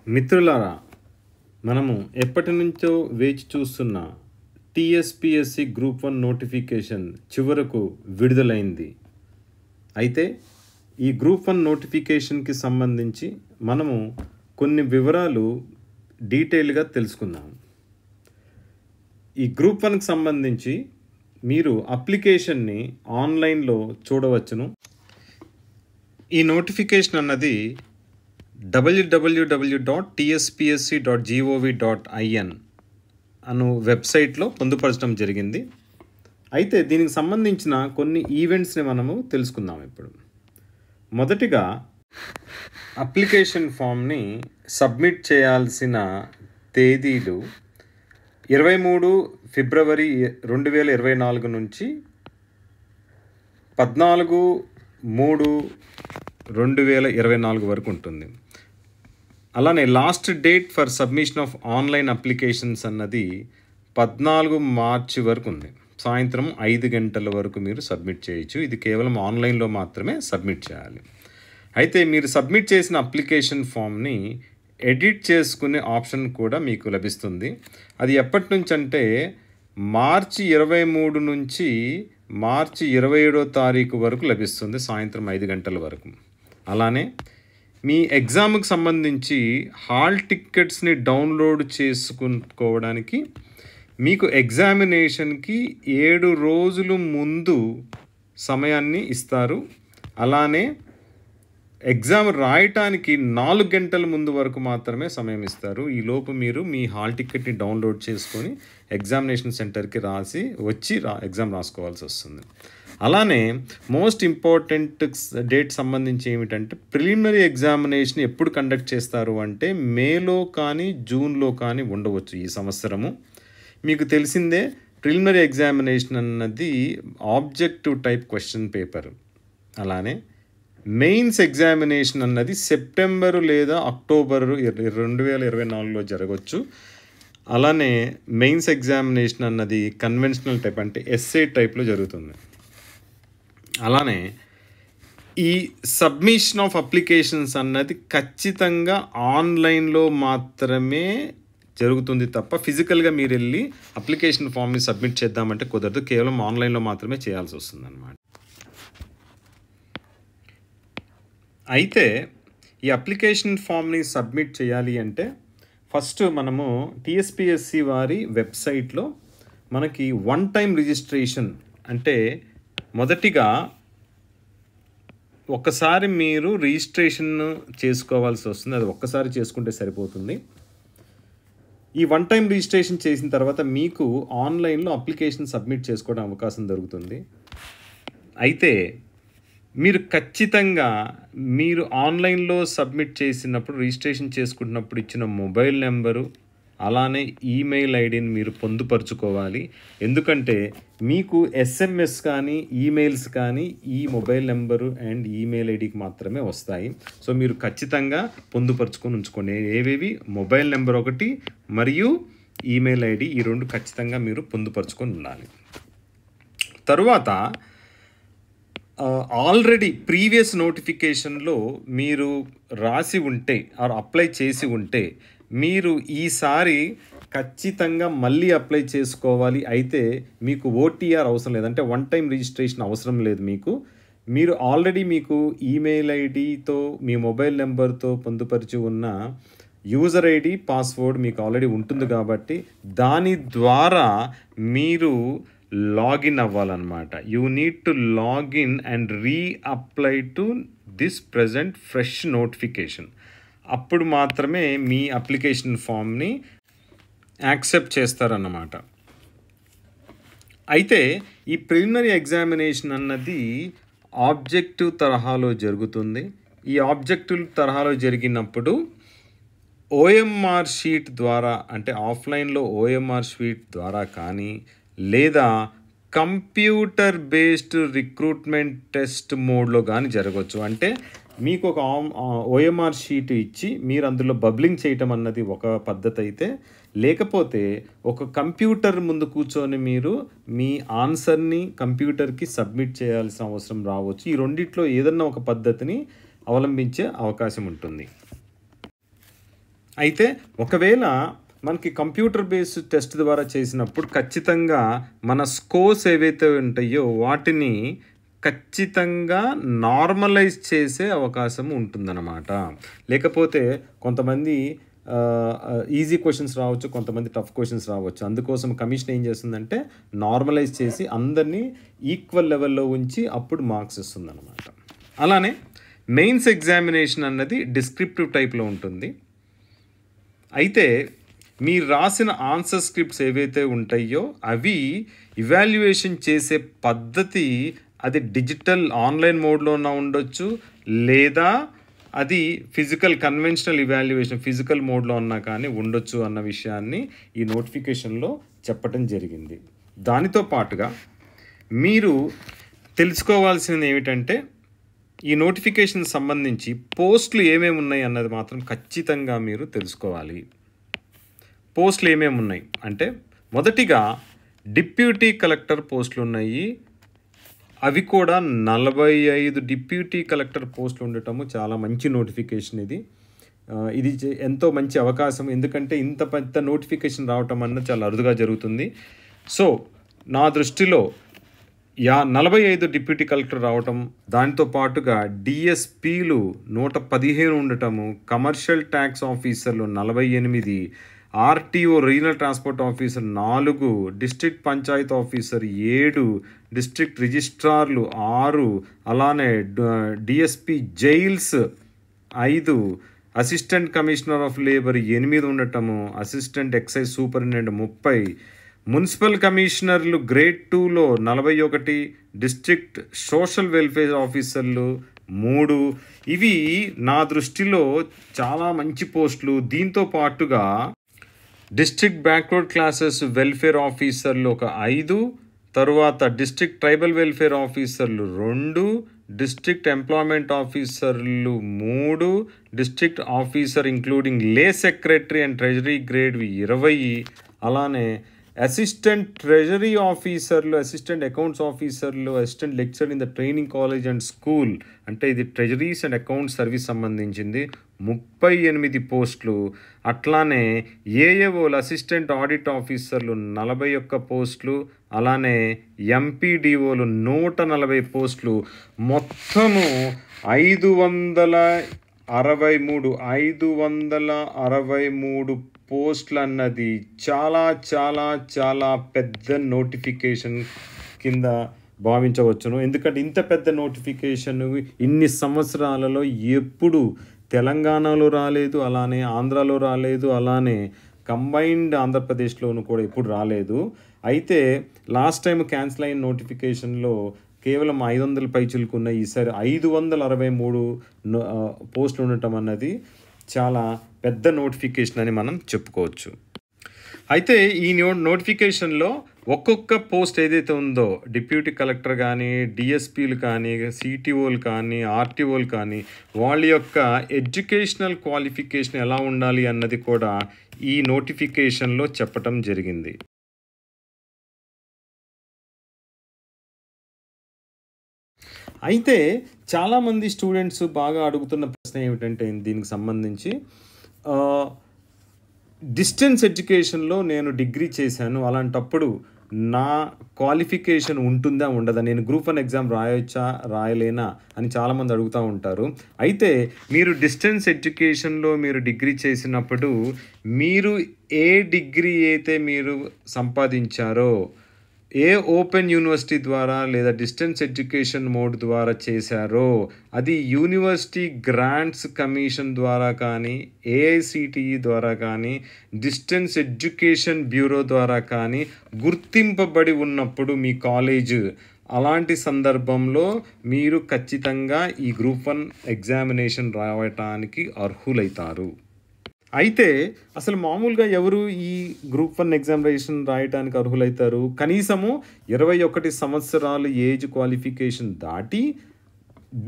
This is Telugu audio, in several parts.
మిత్రులారా, మనము ఎప్పటి నుంచో వేచి చూస్తున్న టీఎస్పీఎస్సీ గ్రూప్ 1 నోటిఫికేషన్ చివరకు విడుదలైంది. అయితే ఈ గ్రూప్ 1 నోటిఫికేషన్కి సంబంధించి మనము కొన్ని వివరాలు డీటెయిల్గా తెలుసుకుందాం. ఈ గ్రూప్ 1కి సంబంధించి మీరు అప్లికేషన్ని ఆన్లైన్లో చూడవచ్చును. ఈ నోటిఫికేషన్ అన్నది www.tspsc.gov.in అను వెబ్సైట్లో పొందుపరచడం జరిగింది. అయితే దీనికి సంబంధించిన కొన్ని ఈవెంట్స్ని మనము తెలుసుకుందాం. ఇప్పుడు మొదటిగా అప్లికేషన్ ఫామ్ని సబ్మిట్ చేయాల్సిన తేదీలు 23 ఫిబ్రవరి 2024 నుంచి 14/3/2024 వరకు ఉంటుంది. అలానే last date for submission of online applications అన్నది 14 మార్చి వరకు ఉంది. సాయంత్రం 5 గంటల వరకు మీరు సబ్మిట్ చేయొచ్చు. ఇది కేవలం ఆన్లైన్లో మాత్రమే సబ్మిట్ చేయాలి. అయితే మీరు సబ్మిట్ చేసిన అప్లికేషన్ ఫామ్ని ఎడిట్ చేసుకునే ఆప్షన్ కూడా మీకు లభిస్తుంది. అది ఎప్పటి నుంచి అంటే మార్చి 23 నుంచి మార్చి 27వ తారీఖు వరకు లభిస్తుంది, సాయంత్రం 5 గంటల వరకు. అలానే మీ ఎగ్జామ్కి సంబంధించి హాల్ టికెట్స్ని డౌన్లోడ్ చేసుకోవడానికి మీకు ఎగ్జామినేషన్కి 7 రోజులు ముందు సమయాన్ని ఇస్తారు. అలానే ఎగ్జామ్ రాయటానికి 4 గంటల ముందు వరకు మాత్రమే సమయం ఇస్తారు. ఈలోపు మీరు మీ హాల్ టికెట్ని డౌన్లోడ్ చేసుకొని ఎగ్జామినేషన్ సెంటర్కి వచ్చి ఎగ్జామ్ రాసుకోవాల్సి వస్తుంది. అలానే మోస్ట్ ఇంపార్టెంట్ డేట్ సంబంధించి ఏమిటంటే ప్రిలిమినరీ ఎగ్జామినేషన్ ఎప్పుడు కండక్ట్ చేస్తారు అంటే మేలో కానీ జూన్లో కానీ ఉండవచ్చు ఈ సంవత్సరము. మీకు తెలిసిందే, ప్రిలిమినరీ ఎగ్జామినేషన్ అన్నది ఆబ్జెక్టివ్ టైప్ క్వశ్చన్ పేపర్. అలానే మెయిన్స్ ఎగ్జామినేషన్ అన్నది సెప్టెంబరు లేదా అక్టోబరు 2024లో జరగవచ్చు. అలానే మెయిన్స్ ఎగ్జామినేషన్ అన్నది కన్వెన్షనల్ టైప్ అంటే ఎస్ఏ టైప్లో జరుగుతుంది. అలానే ఈ సబ్మిషన్ ఆఫ్ అప్లికేషన్స్ అన్నది ఖచ్చితంగా ఆన్లైన్లో మాత్రమే జరుగుతుంది తప్ప ఫిజికల్గా మీరు వెళ్ళి అప్లికేషన్ ఫామ్ని సబ్మిట్ చేద్దామంటే కుదరదు. కేవలం ఆన్లైన్లో మాత్రమే చేయాల్సి వస్తుంది అన్నమాట. అయితే ఈ అప్లికేషన్ ఫామ్ని సబ్మిట్ చేయాలి అంటే ఫస్ట్ మనము టీఎస్పీఎస్సీ వారి వెబ్సైట్లో మనకి 1 టైం రిజిస్ట్రేషన్ అంటే మొదటిగా ఒక్కసారి మీరు రిజిస్ట్రేషన్ చేసుకోవాల్సి వస్తుంది. అది ఒక్కసారి చేసుకుంటే సరిపోతుంది. ఈ 1 టైం రిజిస్ట్రేషన్ చేసిన తర్వాత మీకు ఆన్లైన్లో అప్లికేషన్ సబ్మిట్ చేసుకోవడం అవకాశం దొరుకుతుంది. అయితే మీరు ఖచ్చితంగా మీరు ఆన్లైన్లో సబ్మిట్ చేసినప్పుడు రిజిస్ట్రేషన్ చేసుకుంటున్నప్పుడు ఇచ్చిన మొబైల్ నెంబరు అలానే ఈమెయిల్ ఐడిని మీరు పొందుపరుచుకోవాలి. ఎందుకంటే మీకు ఎస్ఎంఎస్ కానీ ఈమెయిల్స్ కానీ ఈ మొబైల్ నెంబరు అండ్ ఈమెయిల్ ఐడికి మాత్రమే వస్తాయి. సో మీరు ఖచ్చితంగా పొందుపరుచుకొని ఉంచుకోండి. ఏవేవి? మొబైల్ నెంబర్ ఒకటి మరియు ఈమెయిల్ ఐడి, ఈ రెండు ఖచ్చితంగా మీరు పొందుపరుచుకొని ఉండాలి. తరువాత ఆల్రెడీ ప్రీవియస్ నోటిఫికేషన్లో మీరు రాసి ఉంటే ఆర్ అప్లై చేసి ఉంటే మీరు ఈసారి ఖచ్చితంగా మళ్ళీ అప్లై చేసుకోవాలి. అయితే మీకు ఓటీఆర్ అవసరం లేదు, అంటే 1 టైం రిజిస్ట్రేషన్ అవసరం లేదు. మీరు ఆల్రెడీ మీకు ఈమెయిల్ ఐడితో మీ మొబైల్ నెంబర్తో పొందుపరిచి ఉన్న యూజర్ ఐడి పాస్వర్డ్ మీకు ఆల్రెడీ ఉంటుంది కాబట్టి దాని ద్వారా మీరు లాగిన్ అవ్వాలన్నమాట. You need to login and reapply to this present fresh notification. అప్పుడు మాత్రమే మీ అప్లికేషన్ ఫామ్ని యాక్సెప్ట్ చేస్తారన్నమాట. అయితే ఈ ప్రిలిమినరీ ఎగ్జామినేషన్ అన్నది ఆబ్జెక్టివ్ తరహాలో జరుగుతుంది. ఈ ఆబ్జెక్టివ్ తరహాలో జరిగినప్పుడు ఓఎంఆర్ షీట్ ద్వారా, అంటే ఆఫ్లైన్లో ఓఎంఆర్ షీట్ ద్వారా కానీ లేదా కంప్యూటర్ బేస్డ్ రిక్రూట్మెంట్ టెస్ట్ మోడ్లో కానీ జరగవచ్చు. అంటే మీకు ఒక ఓఎంఆర్ షీట్ ఇచ్చి మీరు అందులో బబ్లింగ్ చేయటం అన్నది ఒక పద్ధతి అయితే, లేకపోతే ఒక కంప్యూటర్ ముందు కూర్చొని మీరు మీ ఆన్సర్ని కంప్యూటర్కి సబ్మిట్ చేయాల్సిన అవసరం రావచ్చు. ఈ రెండిట్లో ఏదన్నా ఒక పద్ధతిని అవలంబించే అవకాశం ఉంటుంది. అయితే ఒకవేళ మనకి కంప్యూటర్ బేస్డ్ టెస్ట్ ద్వారా చేసినప్పుడు ఖచ్చితంగా మన స్కోర్స్ ఏవైతే ఉంటాయో వాటిని ఖచ్చితంగా నార్మలైజ్ చేసే అవకాశం ఉంటుందన్నమాట. లేకపోతే కొంతమంది ఈజీ క్వశ్చన్స్ రావచ్చు, కొంతమంది టఫ్ క్వశ్చన్స్ రావచ్చు. అందుకోసం కమిషన్ ఏం చేస్తుందంటే నార్మలైజ్ చేసి అందరినీ ఈక్వల్ లెవెల్లో ఉంచి అప్పుడు మార్క్స్ ఇస్తుందన్నమాట. అలానే మెయిన్స్ ఎగ్జామినేషన్ అన్నది డిస్క్రిప్టివ్ టైప్లో ఉంటుంది. అయితే మీరు రాసిన ఆన్సర్ స్క్రిప్ట్స్ ఏవైతే ఉంటాయో అవి ఇవాల్యుయేషన్ చేసే పద్ధతి అది డిజిటల్ ఆన్లైన్ మోడ్లో ఉండొచ్చు, లేదా అది ఫిజికల్ కన్వెన్షనల్ ఇవాల్యుయేషన్ ఫిజికల్ మోడ్లో ఉన్నా కానీ ఉండొచ్చు అన్న విషయాన్ని ఈ నోటిఫికేషన్లో చెప్పటం జరిగింది. దానితో పాటుగా మీరు తెలుసుకోవాల్సింది ఏమిటంటే ఈ నోటిఫికేషన్ సంబంధించి పోస్టులు ఏమేమి ఉన్నాయి అన్నది మాత్రం ఖచ్చితంగా మీరు తెలుసుకోవాలి. పోస్టులు ఏమేమి ఉన్నాయి అంటే మొదటిగా డిప్యూటీ కలెక్టర్ పోస్టులు ఉన్నాయి. అవి కూడా 45 డిప్యూటీ కలెక్టర్ పోస్టులు ఉండటము చాలా మంచి నోటిఫికేషన్. ఇది ఎంతో మంచి అవకాశం. ఎందుకంటే ఇంత పెద్ద నోటిఫికేషన్ రావటం అన్నది చాలా అరుదుగా జరుగుతుంది. సో నా దృష్టిలో 45 డిప్యూటీ కలెక్టర్ రావటం, దానితో పాటుగా డిఎస్పీలు 115 ఉండటము, కమర్షియల్ ట్యాక్స్ ఆఫీసర్లు 48, RTO regional transport officer 4, district panchayat officer 7, district రిజిస్ట్రార్లు 6, అలానే DSP jails 5, assistant commissioner of labour 8 ఉండటము, అసిస్టెంట్ ఎక్సైజ్ సూపరింటెండెంట్ 30, మున్సిపల్ కమిషనర్లు గ్రేడ్ 2లో 41, డిస్ట్రిక్ట్ సోషల్ వెల్ఫేర్ ఆఫీసర్లు 3. ఇవి నా దృష్టిలో చాలా మంచి పోస్టులు. దీంతో పాటుగా డిస్ట్రిక్ట్ బ్యాక్వర్డ్ క్లాసెస్ వెల్ఫేర్ ఆఫీసర్లు ఒక 5, తరువాత డిస్ట్రిక్ట్ ట్రైబల్ వెల్ఫేర్ ఆఫీసర్లు 2, డిస్ట్రిక్ట్ ఎంప్లాయ్మెంట్ ఆఫీసర్లు 3, డిస్ట్రిక్ట్ ఆఫీసర్ ఇంక్లూడింగ్ లే సెక్రటరీ అండ్ ట్రెజరీ గ్రేడ్ 20, అలానే అసిస్టెంట్ ట్రెజరీ ఆఫీసర్లు, అసిస్టెంట్ అకౌంట్స్ ఆఫీసర్లు, assistant lecturer in the training college and school, అంటే ఇది ట్రెజరీస్ అండ్ అకౌంట్స్ సర్వీస్ సంబంధించింది 38 పోస్టులు. అట్లానే ఏఏఓలు అసిస్టెంట్ ఆడిట్ ఆఫీసర్లు 41 పోస్టులు, అలానే ఎంపీడీఓలు 140 పోస్టులు. మొత్తము 563 పోస్టులు అన్నది చాలా చాలా చాలా పెద్ద నోటిఫికేషన్ కింద భావించవచ్చును. ఎందుకంటే ఇంత పెద్ద నోటిఫికేషన్ ఇన్ని సంవత్సరాలలో ఎప్పుడు తెలంగాణలో రాలేదు, అలానే ఆంధ్రాలో రాలేదు, అలానే కంబైన్డ్ ఆంధ్రప్రదేశ్లోను కూడా ఎప్పుడు రాలేదు. అయితే లాస్ట్ టైం క్యాన్సిల్ అయిన నోటిఫికేషన్లో కేవలం 500 పైచులకు ఉన్న ఈసారి 563 పోస్టులు ఉండటం అన్నది చాలా పెద్ద నోటిఫికేషన్ అని మనం చెప్పుకోవచ్చు. అయితే ఈ నోటిఫికేషన్లో ఒక్కొక్క పోస్ట్ ఏదైతే ఉందో డిప్యూటీ కలెక్టర్ కానీ, డిఎస్పీలు కానీ, సిటీఓలు కానీ, ఆర్టీఓలు కానీ వాళ్ళ యొక్క ఎడ్యుకేషనల్ క్వాలిఫికేషన్ ఎలా ఉండాలి అన్నది కూడా ఈ నోటిఫికేషన్లో చెప్పటం జరిగింది. అయితే చాలామంది స్టూడెంట్స్ బాగా అడుగుతున్న ప్రశ్న ఏమిటంటే దీనికి సంబంధించి డిస్టెన్స్ ఎడ్యుకేషన్లో నేను డిగ్రీ చేశాను, అలాంటప్పుడు నా క్వాలిఫికేషన్ ఉంటుందా ఉండదా, నేను గ్రూప్ 1 ఎగ్జామ్ రాయొచ్చా రాయలేనా అని చాలామంది అడుగుతూ ఉంటారు. అయితే మీరు డిస్టెన్స్ ఎడ్యుకేషన్లో మీరు డిగ్రీ చేసినప్పుడు మీరు ఏ డిగ్రీ అయితే మీరు సంపాదించారో, ఏ ఓపెన్ యూనివర్సిటీ ద్వారా లేదా డిస్టెన్స్ ఎడ్యుకేషన్ మోడ్ ద్వారా చేశారో అది యూనివర్సిటీ గ్రాంట్స్ కమిషన్ ద్వారా కానీ, ఏఐసిటిఈ ద్వారా కానీ, డిస్టెన్స్ ఎడ్యుకేషన్ బ్యూరో ద్వారా కానీ గుర్తింపబడి ఉన్నప్పుడు మీ కాలేజ్, అలాంటి సందర్భంలో మీరు ఖచ్చితంగా ఈ గ్రూప్ 1 ఎగ్జామినేషన్ రాయటానికి అర్హులవుతారు. అయితే అసలు మామూలుగా ఎవరు ఈ గ్రూప్ 1 ఎగ్జామినేషన్ రాయటానికి అర్హులవుతారు? కనీసము 21 సంవత్సరాలు ఏజ్ క్వాలిఫికేషన్ దాటి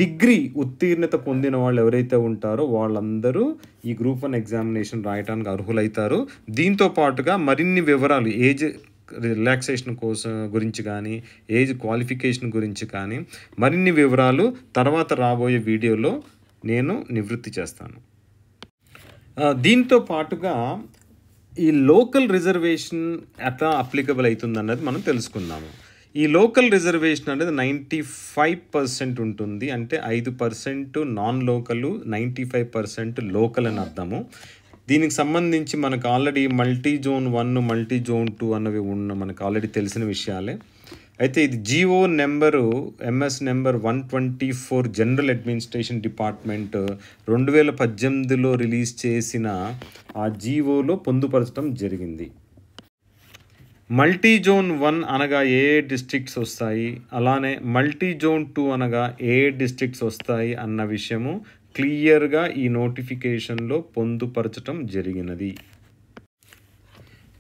డిగ్రీ ఉత్తీర్ణత పొందిన వాళ్ళు ఎవరైతే ఉంటారో వాళ్ళందరూ ఈ గ్రూప్ 1 ఎగ్జామినేషన్ రాయటానికి అర్హులవుతారు. దీంతో పాటుగా మరిన్ని వివరాలు ఏజ్ రిలాక్సేషన్ గురించి కానీ, ఏజ్ క్వాలిఫికేషన్ గురించి కానీ మరిన్ని వివరాలు తర్వాత రాబోయే వీడియోలో నేను నివృత్తి చేస్తాను. దీంతో పాటుగా ఈ లోకల్ రిజర్వేషన్ ఎట్లా అప్లికబుల్ అవుతుంది అన్నది మనం తెలుసుకుందాము. ఈ లోకల్ రిజర్వేషన్ అనేది 95% ఉంటుంది. అంటే 5% నాన్ లోకల్, 95% లోకల్ అని అర్థము. దీనికి సంబంధించి మనకు already multi zone 1, multi zone 2 అన్నవి మనకు ఆల్రెడీ తెలిసిన విషయాలే. అయితే ఇది GO number MS number 124 general administration department 2018లో రిలీజ్ చేసిన ఆ జిఓలో పొందుపరచడం జరిగింది. మల్టీ జోన్ 1 అనగా ఏ డిస్ట్రిక్ట్స్ వస్తాయి, అలానే మల్టీ జోన్ 2 అనగా ఏ డిస్ట్రిక్ట్స్ వస్తాయి అన్న విషయము క్లియర్గా ఈ నోటిఫికేషన్లో పొందుపరచడం జరిగినది.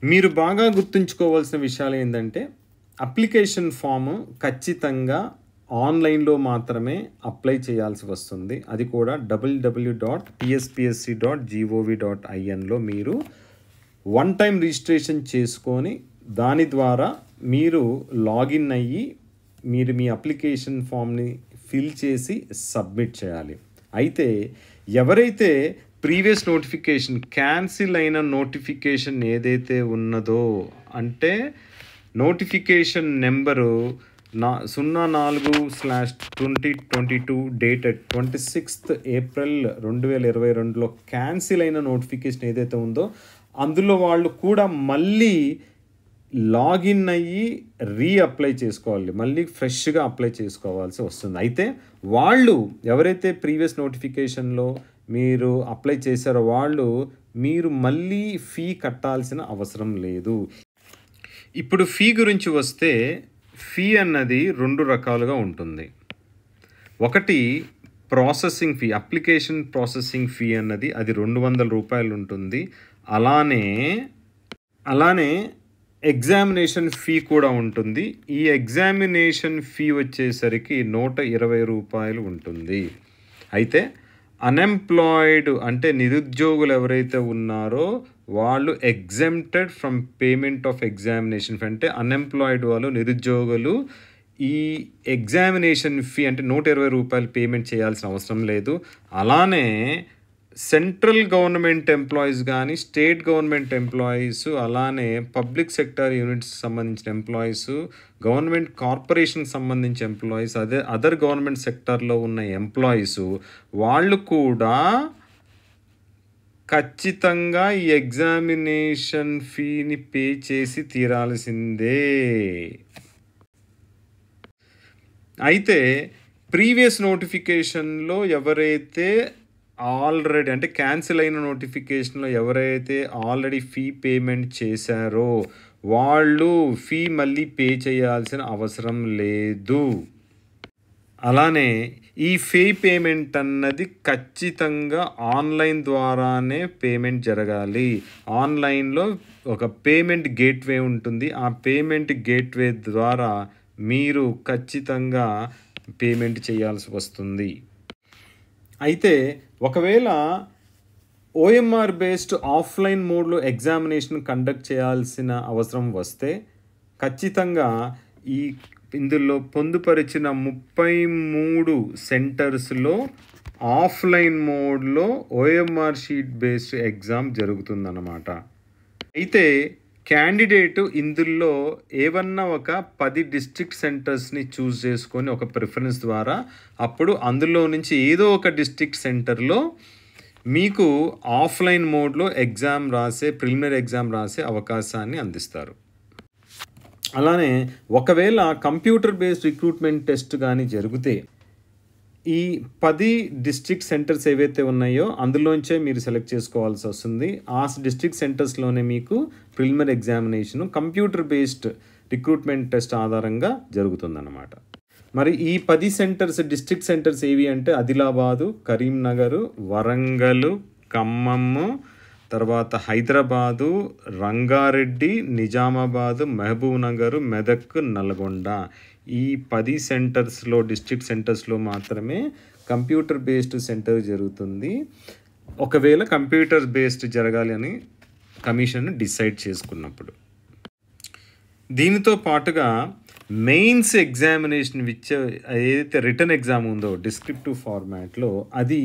మీరు బాగా గుర్తుంచుకోవాల్సిన విషయాలు ఏంటంటే, అప్లికేషన్ ఫామ్ ఖచ్చితంగా ఆన్లైన్లో మాత్రమే అప్లై చేయాల్సి వస్తుంది. అది కూడా www.tspsc.gov.inలో మీరు వన్ టైం రిజిస్ట్రేషన్ చేసుకొని దాని ద్వారా మీరు లాగిన్ అయ్యి మీరు మీ అప్లికేషన్ ఫామ్ని ఫిల్ చేసి సబ్మిట్ చేయాలి. అయితే ఎవరైతే ప్రీవియస్ నోటిఫికేషన్ క్యాన్సిల్ అయిన నోటిఫికేషన్ ఏదైతే ఉన్నదో, అంటే notification number 04/2022 dated 26th April 2022లో క్యాన్సిల్ అయిన నోటిఫికేషన్ ఏదైతే ఉందో అందులో వాళ్ళు కూడా మళ్ళీ లాగిన్ అయ్యి రీఅప్లై చేసుకోవాలి, మళ్ళీ ఫ్రెష్గా అప్లై చేసుకోవాల్సి వస్తుంది. అయితే వాళ్ళు ఎవరైతే ప్రీవియస్ నోటిఫికేషన్లో మీరు అప్లై చేశారో మీరు మళ్ళీ ఫీ కట్టాల్సిన అవసరం లేదు. ఇప్పుడు ఫీ గురించి వస్తే, ఫీ అన్నది 2 రకాలుగా ఉంటుంది. ఒకటి processing fee, application processing fee అన్నది అది 200 రూపాయలు ఉంటుంది. అలానే ఎగ్జామినేషన్ ఫీ కూడా ఉంటుంది. ఈ ఎగ్జామినేషన్ ఫీ వచ్చేసరికి 120 రూపాయలు ఉంటుంది. అయితే అన్ఎంప్లాయిడ్ అంటే నిరుద్యోగులు ఎవరైతే ఉన్నారో వాళ్ళు exempted from payment of examination fee. అంటే అన్ఎంప్లాయిడ్ వాళ్ళు, నిరుద్యోగులు ఈ ఎగ్జామినేషన్ ఫీ అంటే 120 రూపాయలు పేమెంట్ చేయాల్సిన అవసరం లేదు. అలానే సెంట్రల్ గవర్నమెంట్ ఎంప్లాయీస్ కానీ, స్టేట్ గవర్నమెంట్ ఎంప్లాయీస్, అలానే పబ్లిక్ సెక్టర్ యూనిట్స్ సంబంధించిన ఎంప్లాయీస్, గవర్నమెంట్ కార్పొరేషన్కి సంబంధించిన ఎంప్లాయీస్, అదర్ గవర్నమెంట్ సెక్టార్లో ఉన్న ఎంప్లాయీస్ వాళ్ళు కూడా ఖచ్చితంగా ఈ ఎగ్జామినేషన్ ఫీని పే చేసి తీరాల్సిందే. అయితే ప్రీవియస్ నోటిఫికేషన్లో ఎవరైతే ఆల్రెడీ అంటే క్యాన్సిల్ అయిన నోటిఫికేషన్లో ఎవరైతే ఆల్రెడీ ఫీ పేమెంట్ చేశారో వాళ్ళు ఫీ మళ్ళీ పే చేయాల్సిన అవసరం లేదు. అలానే ఈ ఫీ పేమెంట్ అన్నది ఖచ్చితంగా ఆన్లైన్ ద్వారానే పేమెంట్ జరగాలి. ఆన్లైన్లో ఒక పేమెంట్ గేట్వే ఉంటుంది. ఆ పేమెంట్ గేట్వే ద్వారా మీరు ఖచ్చితంగా పేమెంట్ చేయాల్సి వస్తుంది. అయితే ఒకవేళ ఓఎంఆర్ బేస్డ్ ఆఫ్లైన్ మోడ్లో ఎగ్జామినేషన్ కండక్ట్ చేయాల్సిన అవసరం వస్తే ఖచ్చితంగా ఇందులో పొందుపరిచిన 33 సెంటర్స్లో ఆఫ్లైన్ మోడ్లో ఓఎంఆర్ షీట్ బేస్డ్ ఎగ్జామ్ జరుగుతుందన్నమాట. అయితే క్యాండిడేట్ ఇందులో ఏవన్నా ఒక 10 డిస్ట్రిక్ట్ సెంటర్స్ని చూస్ చేసుకొని ఒక ప్రిఫరెన్స్ ద్వారా అప్పుడు అందులో నుంచి ఏదో ఒక డిస్ట్రిక్ట్ సెంటర్లో మీకు ఆఫ్లైన్ మోడ్లో ప్రిలిమినరీ ఎగ్జామ్ రాసే అవకాశాన్ని అందిస్తారు. అలానే ఒకవేళ కంప్యూటర్ బేస్డ్ రిక్రూట్మెంట్ టెస్ట్ కానీ జరిగితే ఈ 10 డిస్ట్రిక్ట్ సెంటర్స్ ఏవైతే ఉన్నాయో అందులోంచే మీరు సెలెక్ట్ చేసుకోవాల్సి వస్తుంది. ఆ డిస్ట్రిక్ట్ సెంటర్స్లోనే మీకు preliminary examination computer based recruitment test ఆధారంగా జరుగుతుందన్నమాట. మరి ఈ 10 సెంటర్స్ డిస్ట్రిక్ట్ సెంటర్స్ ఏవి అంటే ఆదిలాబాదు, కరీంనగర్, వరంగల్, ఖమ్మం, తర్వాత హైదరాబాదు, రంగారెడ్డి, నిజామాబాదు, మహబూబ్ నగర్, మెదక్, నల్గొండ. ఈ 10 సెంటర్స్లో డిస్ట్రిక్ట్ సెంటర్స్లో మాత్రమే కంప్యూటర్ బేస్డ్ సెంటర్ జరుగుతుంది. ఒకవేళ కంప్యూటర్ బేస్డ్ జరగాలి అని కమిషన్ డిసైడ్ చేసుకున్నప్పుడు. దీనితో పాటుగా మెయిన్స్ ఎగ్జామినేషన్ ఏదైతే రిటర్న్ ఎగ్జామ్ ఉందో డిస్క్రిప్టివ్ ఫార్మాట్లో అది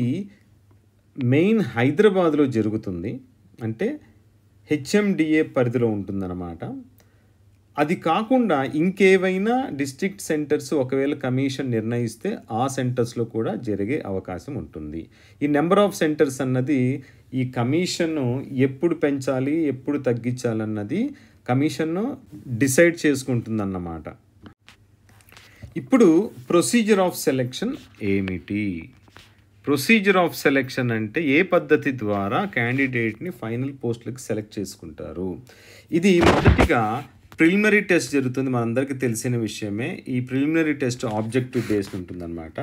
మెయిన్ హైదరాబాద్లో జరుగుతుంది, అంటే హెచ్ఎండిఏ పరిధిలో ఉంటుందన్నమాట. అది కాకుండా ఇంకేవైనా డిస్ట్రిక్ట్ సెంటర్స్ ఒకవేళ కమిషన్ నిర్ణయిస్తే ఆ సెంటర్స్లో కూడా జరిగే అవకాశం ఉంటుంది. ఈ నెంబర్ ఆఫ్ సెంటర్స్ అన్నది ఈ కమిషన్ను ఎప్పుడు పెంచాలి ఎప్పుడు తగ్గించాలన్నది కమిషన్ను డిసైడ్ చేసుకుంటుందన్నమాట. ఇప్పుడు ప్రొసీజర్ ఆఫ్ సెలెక్షన్ ఏమిటి? ప్రొసీజర్ ఆఫ్ సెలెక్షన్ అంటే ఏ పద్ధతి ద్వారా క్యాండిడేట్ని ఫైనల్ పోస్టులకు సెలెక్ట్ చేసుకుంటారు. ఇది మొదటిగా ప్రిలిమినరీ టెస్ట్ జరుగుతుంది, మనందరికీ తెలిసిన విషయమే. ఈ ప్రిలిమినరీ టెస్ట్ ఆబ్జెక్టివ్ బేస్డ్ ఉంటుందన్నమాట.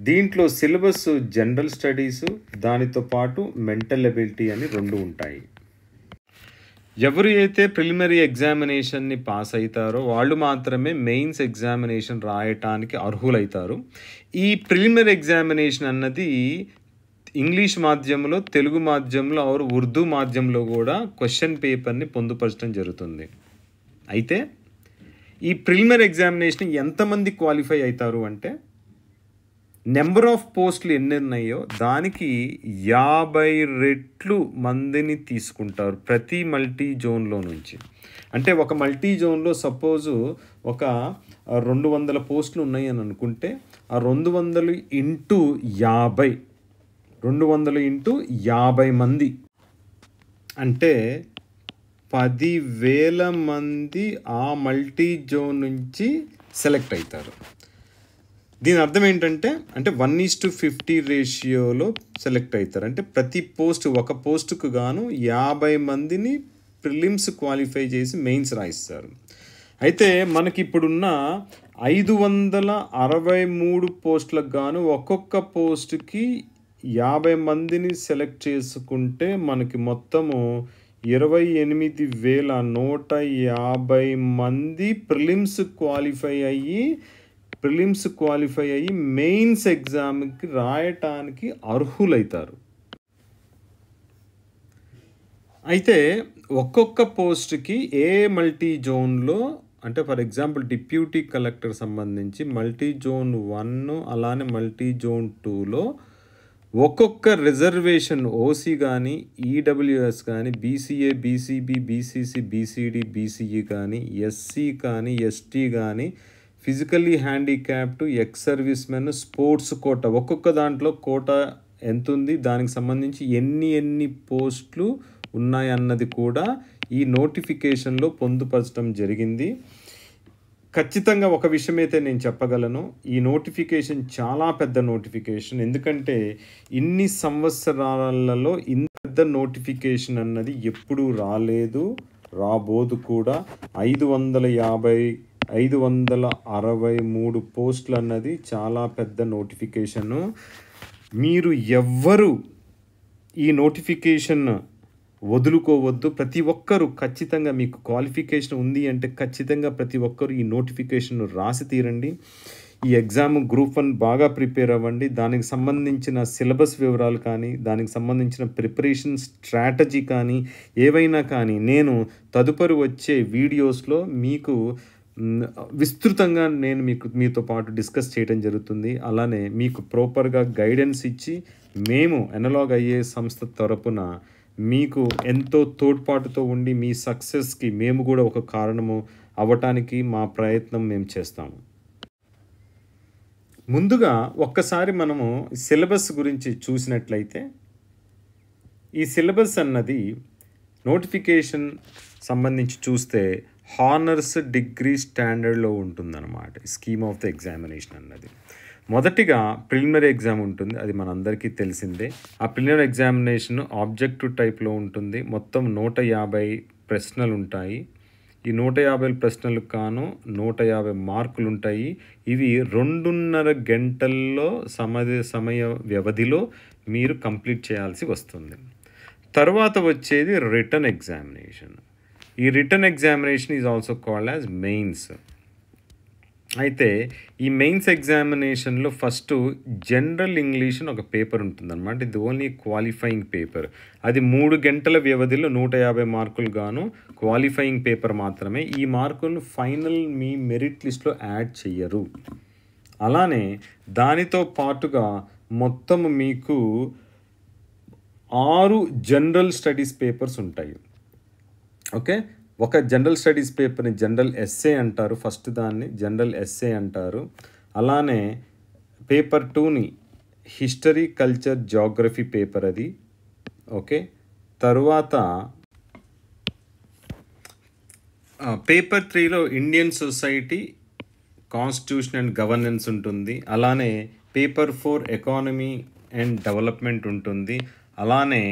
దీంట్లో సిలబస్ జనరల్ స్టడీస్, దానితో పాటు మెంటల్ ఎబిలిటీ అని 2 ఉంటాయి. ఎవరు అయితే ప్రిలిమినరీ ఎగ్జామినేషన్ని పాస్ అవుతారో వాళ్ళు మాత్రమే మెయిన్స్ ఎగ్జామినేషన్ రాయటానికి అర్హులవుతారు. ఈ ప్రిలిమినరీ ఎగ్జామినేషన్ అన్నది ఇంగ్లీష్ మాధ్యమంలో, తెలుగు మాధ్యమంలో ఆర్ ఉర్దూ మాధ్యమంలో కూడా క్వశ్చన్ పేపర్ని పొందుపరచడం జరుగుతుంది. అయితే ఈ ప్రిలిమినరీ ఎగ్జామినేషన్ ఎంతమంది క్వాలిఫై అవుతారు అంటే, నెంబర్ ఆఫ్ పోస్టులు ఎన్ని ఉన్నాయో దానికి 50 రెట్లు మందిని తీసుకుంటారు ప్రతి మల్టీ జోన్లో నుంచి. అంటే ఒక మల్టీ జోన్లో సపోజు ఒక 200 పోస్టులు ఉన్నాయి అని అనుకుంటే, ఆ 200 ఇంటూ 50, 200 ఇంటూ 50 మంది అంటే 10,000 మంది ఆ మల్టీ జోన్ నుంచి సెలెక్ట్ అవుతారు. దీని అర్థం ఏంటంటే, అంటే 1:50 రేషియోలో సెలెక్ట్ అవుతారు. అంటే ప్రతి పోస్ట్, ఒక పోస్టుకు గాను 50 మందిని ప్రిలిమ్స్ క్వాలిఫై చేసి మెయిన్స్ రాయిస్తారు. అయితే మనకి ఇప్పుడున్న 563 పోస్టులకు గాను ఒక్కొక్క పోస్టుకి 50 మందిని సెలెక్ట్ చేసుకుంటే మనకి మొత్తము 28,150 మంది ప్రిలిమ్స్ క్వాలిఫై అయ్యి మెయిన్స్ ఎగ్జామ్కి రాయటానికి అర్హులవుతారు. అయితే ఒక్కొక్క పోస్ట్కి ఏ మల్టీ జోన్లో, అంటే ఫర్ ఎగ్జాంపుల్ డిప్యూటీ కలెక్టర్ సంబంధించి మల్టీ జోన్ 1 అలానే మల్టీ జోన్ 2లో ఒక్కొక్క రిజర్వేషన్ ఓసీ కానీ, ఈడబ్ల్యూఎస్ కానీ, BCA, BCB, BCC, BCD, BCE కానీ, ఎస్సీ కానీ, ఎస్టీ కానీ, physically handicapped, ex servicemen, sports quota, ఒక్కొక్క దాంట్లో కోటా ఎంత ఉంది, దానికి సంబంధించి ఎన్ని పోస్టులు ఉన్నాయన్నది కూడా ఈ నోటిఫికేషన్లో పొందుపరచడం జరిగింది. ఖచ్చితంగా ఒక విషయం అయితే నేను చెప్పగలను, ఈ నోటిఫికేషన్ చాలా పెద్ద నోటిఫికేషన్. ఎందుకంటే ఇన్ని సంవత్సరాలలో ఇంత పెద్ద నోటిఫికేషన్ అన్నది ఎప్పుడూ రాలేదు, రాబోదు కూడా. 563 పోస్టులు అన్నది చాలా పెద్ద నోటిఫికేషను. మీరు ఎవ్వరు ఈ నోటిఫికేషన్ వదులుకోవద్దు. ప్రతి ఒక్కరూ ఖచ్చితంగా, మీకు క్వాలిఫికేషన్ ఉంది అంటే ఖచ్చితంగా ప్రతి ఒక్కరు ఈ నోటిఫికేషన్ రాసి తీరండి. ఈ ఎగ్జామ్ గ్రూప్ 1 బాగా ప్రిపేర్ అవ్వండి. దానికి సంబంధించిన సిలబస్ వివరాలు కానీ, దానికి సంబంధించిన ప్రిపరేషన్ స్ట్రాటజీ కానీ, ఏవైనా కానీ నేను తదుపరి వచ్చే వీడియోస్లో మీకు విస్తృతంగా నేను మీతో పాటు డిస్కస్ చేయడం జరుగుతుంది. అలానే మీకు ప్రాపర్గా గైడెన్స్ ఇచ్చి మేము ఎనలాగ్ ఐఏఎస్ సంస్థ తరపున మీకు ఎంతో తోడ్పాటుతో ఉండి మీ సక్సెస్కి మేము కూడా ఒక కారణము అవ్వటానికి మా ప్రయత్నం మేము చేస్తాము. ముందుగా ఒక్కసారి మనము సిలబస్ గురించి చూసినట్లయితే, ఈ సిలబస్ అన్నది నోటిఫికేషన్ సంబంధించి చూస్తే హానర్స్ డిగ్రీ స్టాండర్డ్లో ఉంటుందన్నమాట. స్కీమ్ ఆఫ్ ద ఎగ్జామినేషన్ అన్నది మొదటిగా ప్రిలిమినరీ ఎగ్జామ్ ఉంటుంది, అది మనందరికీ తెలిసిందే. ఆ ప్రిలిమినరీ ఎగ్జామినేషన్ ఆబ్జెక్టివ్ టైప్లో ఉంటుంది. మొత్తం 150 ప్రశ్నలు ఉంటాయి. ఈ 150 ప్రశ్నలకు కాను 150 మార్కులు ఉంటాయి. ఇవి 2.5 గంటల్లో సమయ వ్యవధిలో మీరు కంప్లీట్ చేయాల్సి వస్తుంది. తర్వాత వచ్చేది రిటన్ ఎగ్జామినేషన్. ఈ written examination is also called as mains. అయితే ఈ మెయిన్స్ ఎగ్జామినేషన్లో ఫస్ట్ జనరల్ ఇంగ్లీష్ అని ఒక పేపర్ ఉంటుందన్నమాట. ఇది ఓన్లీ క్వాలిఫైయింగ్ పేపర్. అది 3 గంటల వ్యవధిలో 150 మార్కులు గాను క్వాలిఫైయింగ్ పేపర్ మాత్రమే. ఈ మార్కులను ఫైనల్ మీ మెరిట్ లిస్ట్లో యాడ్ చెయ్యరు. అలానే దానితో పాటుగా మొత్తం మీకు 6 జనరల్ స్టడీస్ పేపర్స్ ఉంటాయి. ఓకే, ఒక జనరల్ స్టడీస్ పేపర్ని జనరల్ ఎస్సే అంటారు, ఫస్ట్ దాన్ని జనరల్ ఎస్సే అంటారు. అలానే పేపర్ 2ని హిస్టరీ, కల్చర్, జాగ్రఫీ పేపర్ అది. ఓకే, తరువాత పేపర్ 3లో Indian society, constitution and governance ఉంటుంది. అలానే పేపర్ 4 ఎకానమీ అండ్ డెవలప్మెంట్ ఉంటుంది. అలానే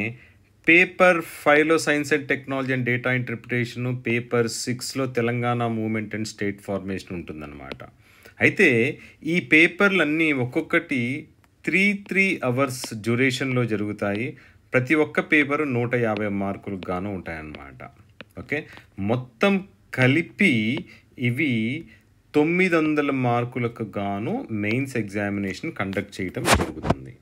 పేపర్ 5లో science and technology and data interpretation, paper 6లో Telangana movement and state formation ఉంటుందన్నమాట. అయితే ఈ పేపర్లన్నీ ఒక్కొక్కటి 3 అవర్స్ డ్యూరేషన్లో జరుగుతాయి. ప్రతి ఒక్క పేపరు 150 మార్కులకు గాను ఉంటాయన్నమాట. ఓకే, మొత్తం కలిపి ఇవి 900 మార్కులకు గాను మెయిన్స్ ఎగ్జామినేషన్ కండక్ట్ చేయటం జరుగుతుంది.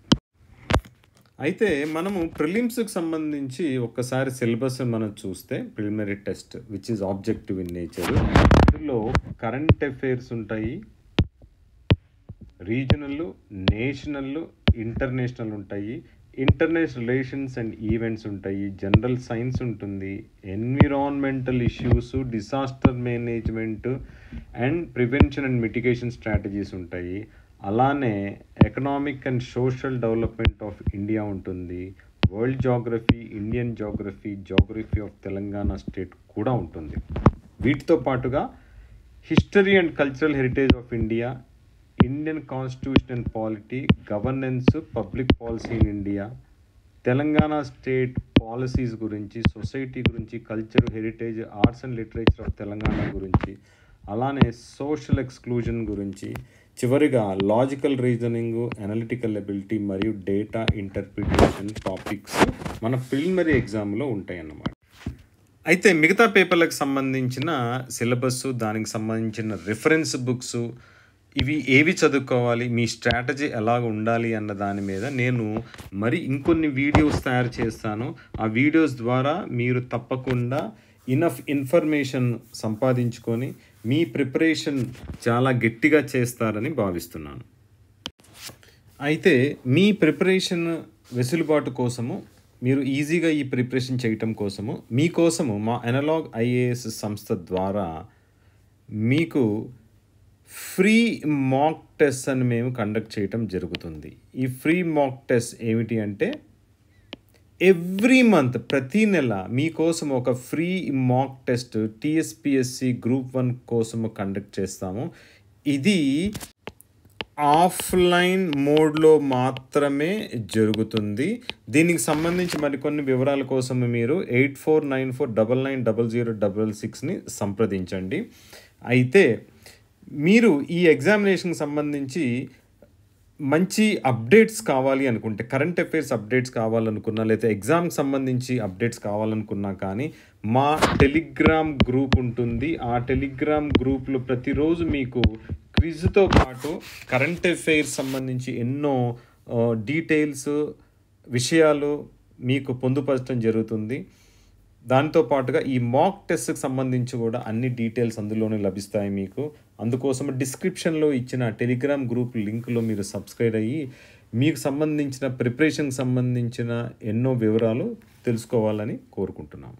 అయితే మనము ప్రిలిమ్స్కి సంబంధించి ఒక్కసారి సిలబస్ మనం చూస్తే, preliminary test which is objective in nature, ఇందులో కరెంట్ అఫైర్స్ ఉంటాయి, రీజనల్, నేషనల్, ఇంటర్నేషనల్ ఉంటాయి, ఇంటర్నేషనల్ రిలేషన్స్ అండ్ ఈవెంట్స్ ఉంటాయి, జనరల్ సైన్స్ ఉంటుంది, environmental issues, disaster management and prevention and mitigation strategies ఉంటాయి. అలానే economic and social development of India ఉంటుంది, world geography, Indian geography, geography of Telangana state కూడా ఉంటుంది. వీటితో పాటుగా history and cultural heritage of India, Indian constitution and polity, governance, public policy in India, Telangana state policies గురించి, సొసైటీ గురించి, culture, heritage, arts and literature of Telangana గురించి, అలానే సోషల్ ఎక్స్క్లూజన్ గురించి, చివరిగా లాజికల్ రీజనింగ్, అనలిటికల్ ఎబిలిటీ మరియు డేటా ఇంటర్ప్రిటేషన్ టాపిక్స్ మన ప్రిలిమినరీ ఎగ్జామ్లో ఉంటాయి అన్నమాట. అయితే మిగతా పేపర్లకు సంబంధించిన సిలబస్, దానికి సంబంధించిన రిఫరెన్స్ బుక్స్, ఇవి ఏవి చదువుకోవాలి, మీ స్ట్రాటజీ ఎలాగ ఉండాలి అన్న దాని మీద నేను మరి ఇంకొన్ని వీడియోస్ తయారు చేస్తాను. ఆ వీడియోస్ ద్వారా మీరు తప్పకుండా ఇనఫ్ ఇన్ఫర్మేషన్ సంపాదించుకొని మీ ప్రిపరేషన్ చాలా గట్టిగా చేస్తారని భావిస్తున్నాను. అయితే మీ ప్రిపరేషన్ వెసులుబాటు కోసము, మీరు ఈజీగా ఈ ప్రిపరేషన్ చేయటం కోసము, మీకోసము మా అనలాగ్ ఐఏఎస్ సంస్థ ద్వారా మీకు ఫ్రీ మాక్ టెస్ట్ అని మేము కండక్ట్ చేయటం జరుగుతుంది. ఈ ఫ్రీ మాక్ టెస్ట్ ఏమిటి అంటే, ఎవ్రీ మంత్ ప్రతి నెల మీకోసం ఒక free mock test TSPSC group 1 కోసము కండక్ట్ చేస్తాము. ఇది ఆఫ్లైన్ మోడ్లో మాత్రమే జరుగుతుంది. దీనికి సంబంధించి మరికొన్ని వివరాల కోసం మీరు 8494990066ని సంప్రదించండి. అయితే మీరు ఈ ఎగ్జామినేషన్కి సంబంధించి మంచి అప్డేట్స్ కావాలి అనుకుంటే, కరెంట్ అఫైర్స్ అప్డేట్స్ కావాలనుకున్నా, లేదా ఎగ్జామ్కి సంబంధించి అప్డేట్స్ కావాలనుకున్నా కానీ మా టెలిగ్రామ్ గ్రూప్ ఉంటుంది. ఆ టెలిగ్రామ్ గ్రూప్లో ప్రతిరోజు మీకు క్విజ్తో పాటు కరెంట్ అఫైర్స్ సంబంధించి ఎన్నో డీటెయిల్స్, విషయాలు మీకు పొందుపరచడం జరుగుతుంది. దాంతో పాటుగా ఈ మాక్ టెస్ట్కి సంబంధించి కూడా అన్ని డీటెయిల్స్ అందులోనే లభిస్తాయి మీకు. అందుకోసం డిస్క్రిప్షన్లో ఇచ్చిన టెలిగ్రామ్ గ్రూప్ లింక్లో మీరు సబ్స్క్రైబ్ అయ్యి మీకు సంబంధించిన ప్రిపరేషన్కి సంబంధించిన ఎన్నో వివరాలు తెలుసుకోవాలని కోరుకుంటున్నాము.